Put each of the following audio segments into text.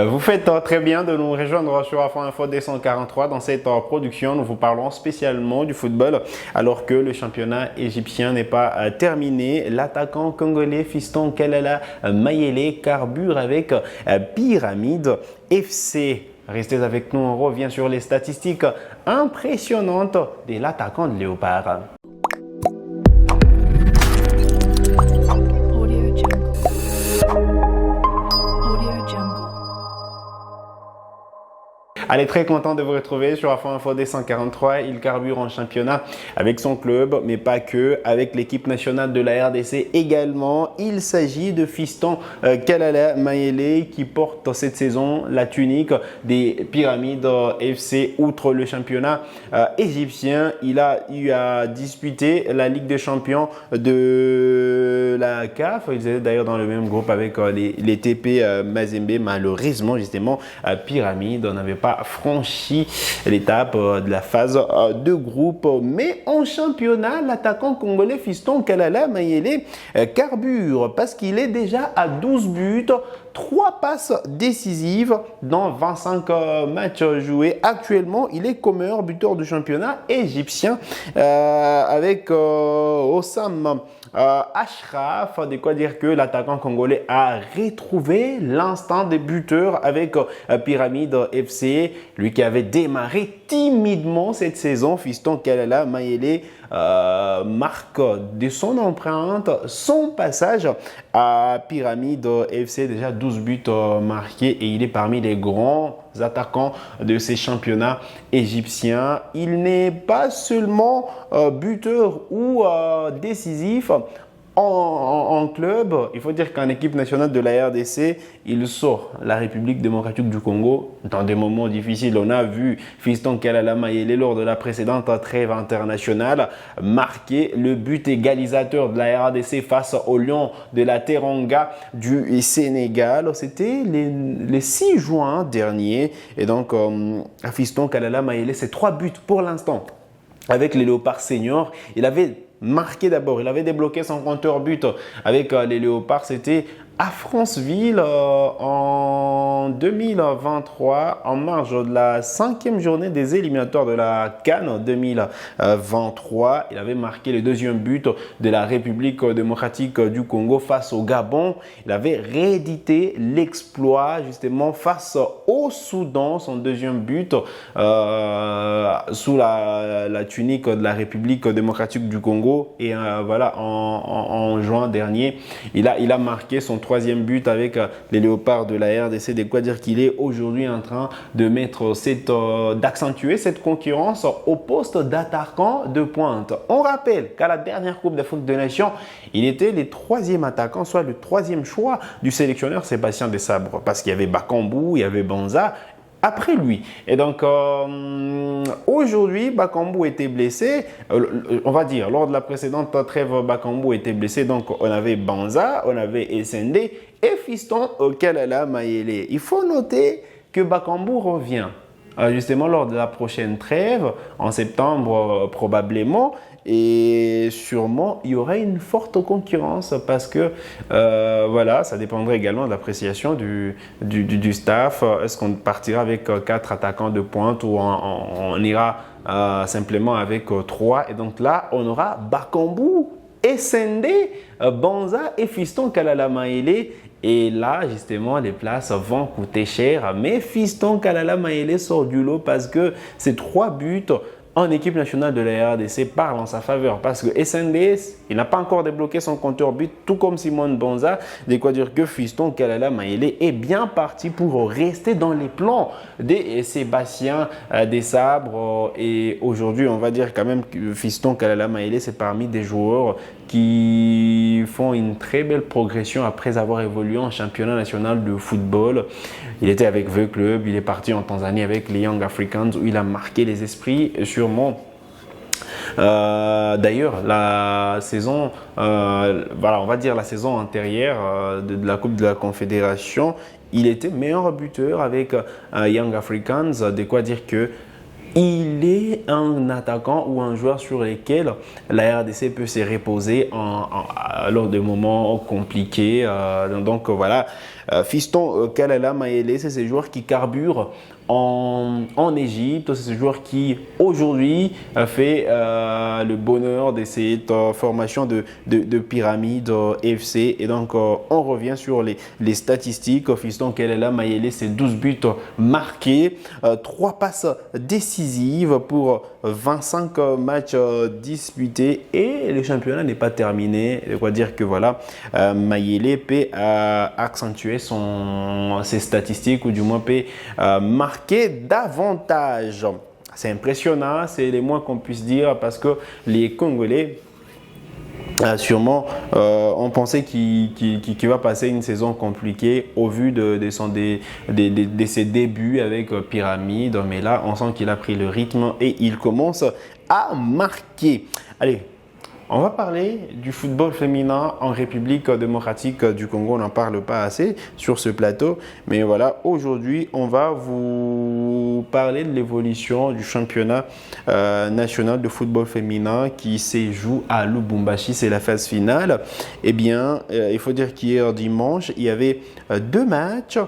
Vous faites très bien de nous rejoindre sur Afro Info 243. Dans cette production, nous vous parlons spécialement du football alors que le championnat égyptien n'est pas terminé. L'attaquant congolais Fiston Kalala Mayele carbure avec Pyramide FC. Restez avec nous, on revient sur les statistiques impressionnantes de l'attaquant de Léopard. Allez, très content de vous retrouver sur Afro Info 243. Il carbure en championnat avec son club, mais pas que, avec l'équipe nationale de la RDC également. Il s'agit de Fiston Kalala Mayele qui porte cette saison la tunique des Pyramides FC. Outre le championnat égyptien, il a eu à disputer la Ligue des champions de la CAF. Ils étaient d'ailleurs dans le même groupe avec les TP Mazembe. Malheureusement, justement, Pyramide n'avait pas franchi l'étape de la phase de groupe. Mais en championnat, l'attaquant congolais Fiston Kalala Mayele carbure parce qu'il est déjà à 12 buts, 3 passes décisives dans 25 matchs joués. Actuellement, il est comme meilleur buteur du championnat égyptien avec Osam Ashraf. De quoi dire que l'attaquant congolais a retrouvé l'instinct des buteurs avec Pyramide FC. Lui qui avait démarré timidement cette saison, Fiston Kalala Mayele marque de son empreinte son passage à Pyramide FC, déjà 12 buts marqués, et il est parmi les grands attaquants de ces championnats égyptiens. Il n'est pas seulement buteur ou décisif en club. Il faut dire qu'en équipe nationale de la RDC, il sort la République démocratique du Congo dans des moments difficiles. On a vu Fiston Kalala Mayele lors de la précédente trêve internationale marquer le but égalisateur de la RDC face aux Lions de la Teranga du Sénégal. C'était le 6 juin dernier. Et donc, Fiston Kalala Mayele, c'est 3 buts pour l'instant. Avec les Léopards seniors, il avait marqué d'abord, il avait débloqué son compteur but avec les Léopards. C'était à Franceville en 2023, en marge de la 5e journée des éliminatoires de la CAN 2023. Il avait marqué le 2e but de la République démocratique du Congo face au Gabon. Il avait réédité l'exploit justement face au Soudan, son 2e but sous la tunique de la République démocratique du Congo. Et voilà, en juin dernier, il a marqué son 3e but avec les Léopards de la RDC. De quoi dire qu'il est aujourd'hui en train de mettre d'accentuer cette concurrence au poste d'attaquant de pointe. On rappelle qu'à la dernière Coupe d'Afrique des Nations, il était le 3e attaquant, soit le 3e choix du sélectionneur Sébastien Desabre, parce qu'il y avait Bakambu, il y avait Banza après lui. Et donc, aujourd'hui, Bakambu était blessé. On va dire, lors de la précédente trêve, Bakambu était blessé. Donc, on avait Banza, on avait SND et Fiston Kalala Mayele. Il faut noter que Bakambu revient justement lors de la prochaine trêve, en septembre probablement. Et sûrement, il y aurait une forte concurrence parce que voilà, ça dépendrait également de l'appréciation du staff. Est-ce qu'on partira avec 4 attaquants de pointe ou on ira simplement avec 3? Et donc là, on aura Bakambu, SND, Banza et Fiston Kalala Mayele. Et là, justement, les places vont coûter cher. Mais Fiston Kalala Mayele sort du lot parce que ces 3 buts en équipe nationale de la RDC parle en sa faveur parce que SNDS, il n'a pas encore débloqué son compteur but, tout comme Simon Banza. De quoi dire que Fiston Kalala Mayele est bien parti pour rester dans les plans des Sébastien Desabre. Et aujourd'hui, on va dire quand même que Fiston Kalala Mayele, c'est parmi des joueurs qui font une très belle progression après avoir évolué en championnat national de football. Il était avec The Club, il est parti en Tanzanie avec les Young Africans où il a marqué les esprits sûrement. D'ailleurs, la saison, voilà, on va dire la saison antérieure de la Coupe de la Confédération, il était meilleur buteur avec Young Africans. De quoi dire que il est un attaquant ou un joueur sur lequel la RDC peut se reposer lors de moments compliqués. Donc voilà, Fiston Kalala Mayele, c'est ces joueurs qui carburent en Égypte. C'est ce joueur qui aujourd'hui fait le bonheur de cette formation de pyramide FC. Et donc on revient sur les statistiques. Fiston Kalala Mayele, c'est 12 buts marqués, 3 passes décisives pour 25 matchs disputés, et le championnat n'est pas terminé. Je dois dire que voilà, Mayele peut accentuer ses statistiques, ou du moins peut marquer davantage. C'est impressionnant, c'est le moins qu'on puisse dire, parce que les Congolais sûrement on pensait qu'il va passer une saison compliquée au vu de ses débuts avec Pyramide, mais là on sent qu'il a pris le rythme et il commence à marquer. Allez, on va parler du football féminin en République démocratique du Congo. On n'en parle pas assez sur ce plateau. Mais voilà, aujourd'hui, on va vous parler de l'évolution du championnat national de football féminin qui se joue à Lubumbashi. C'est la phase finale. Eh bien, il faut dire qu'hier dimanche, il y avait 2 matchs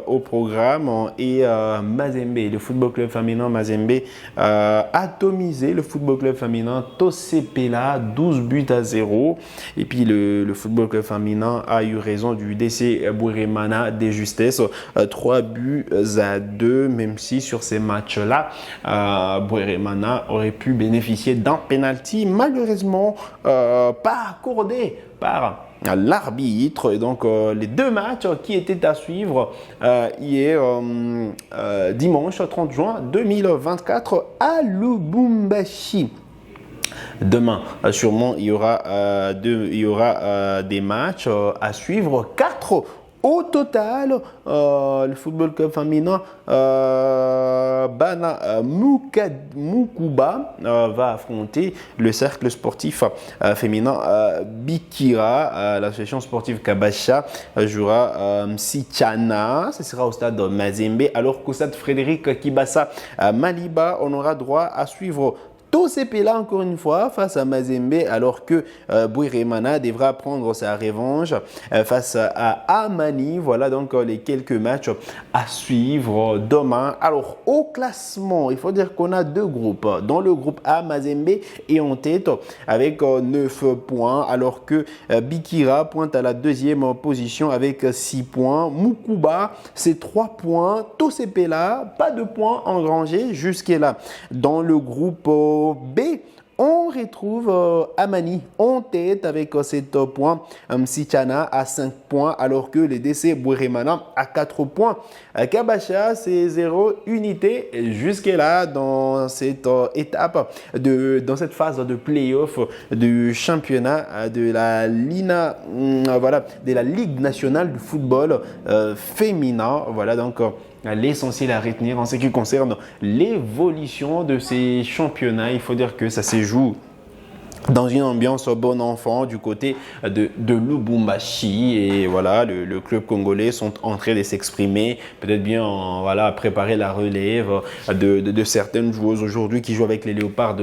au programme, et Mazembe, le football club féminin Mazembe, atomisé le football club féminin Tosepela 12-0. Et puis le football club féminin a eu raison du DC Bweremana de justesse, 3-2, même si sur ces matchs-là, Bweremana aurait pu bénéficier d'un penalty, malheureusement pas accordé par l'arbitre. Et donc les 2 matchs qui étaient à suivre hier dimanche 30 juin 2024 à Lubumbashi. Demain, sûrement, il y aura des matchs à suivre, 4 au total. Le football club féminin Bana Mukuba va affronter le cercle sportif féminin Bikira. L'association sportive Kabasha jouera Msichana. Ce sera au stade Mazembe, alors qu'au stade Frédéric Kibasa Maliba, on aura droit à suivre Tosepela encore une fois face à Mazembe, alors que Bweremana devra prendre sa revanche face à Amani. Voilà donc les quelques matchs à suivre demain. Alors au classement, il faut dire qu'on a 2 groupes. Dans le groupe A, Mazembe est en tête avec 9 points, alors que Bikira pointe à la 2e position avec 6 points. Mukuba, c'est 3 points. Tosepela, pas de points engrangés jusque-là. Dans le groupe B, on retrouve Amani en tête avec 7 points, Msichana à 5 points, alors que les DC Bweremana à 4 points. Kabasha, c'est 0 unité jusque-là dans cette étape, dans cette phase de play-off du championnat de la de la Ligue nationale du football féminin. Voilà donc l'essentiel à retenir en ce qui concerne l'évolution de ces championnats. Il faut dire que ça se joue dans une ambiance bon enfant du côté de Lubumbashi, et voilà, le club congolais sont en train de s'exprimer, peut-être bien voilà, préparer la relève de certaines joueuses aujourd'hui qui jouent avec les léopards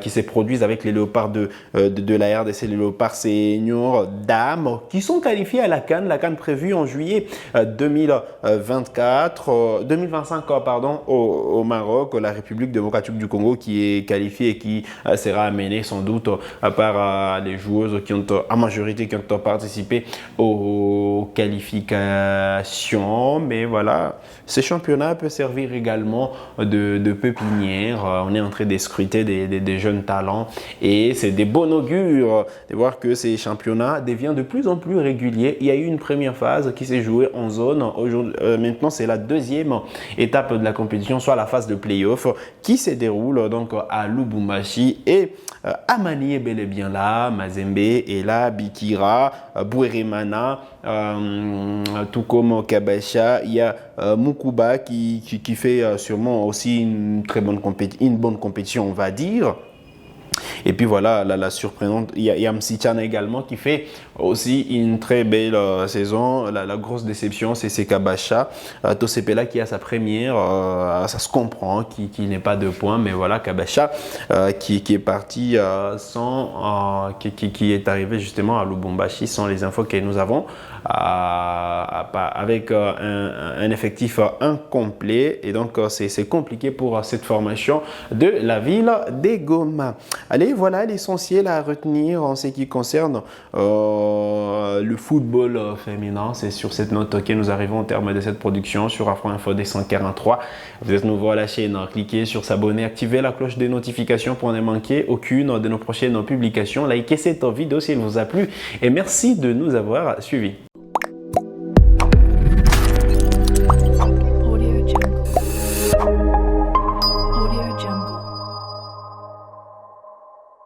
qui se produisent avec les léopards de la RDC, les léopards seniors dames, qui sont qualifiés à la CAN prévue en juillet 2025 pardon, au Maroc, la République démocratique du Congo qui est qualifiée et qui sera amenée sans doute à part les joueuses qui ont en majorité qui ont participé aux qualifications. Mais voilà, ce championnat peut servir également de pépinière. On est en train de scruter des jeunes talents, et c'est des bons augures de voir que ces championnats deviennent de plus en plus réguliers. Il y a eu une première phase qui s'est jouée en zone. Maintenant, c'est la 2e étape de la compétition, soit la phase de play-off, qui se déroule donc à Lubumbashi, et Amani est bel et bien là, Mazembe est là, Bikira, Bweremana, tout comme Kabasha. Il y a Mukuba qui fait sûrement aussi une bonne compétition, on va dire. Et puis voilà, la surprenante, il y a Msichana également qui fait aussi une très belle saison. La grosse déception, c'est Kabasha. Tosepela qui a sa première, ça se comprend, qui n'est pas de points, mais voilà, Kabasha qui est parti qui est arrivé justement à Lubumbashi sans les infos que nous avons, avec un effectif incomplet. Et donc, c'est compliqué pour cette formation de la ville des Goma. Allez, voilà l'essentiel à retenir en ce qui concerne le football féminin. C'est sur cette note que nous arrivons au terme de cette production sur Afro Info des 143. Vous êtes nouveau à la chaîne, cliquez sur s'abonner, activez la cloche des notifications pour ne manquer aucune de nos prochaines publications. Likez cette vidéo si elle vous a plu et merci de nous avoir suivis.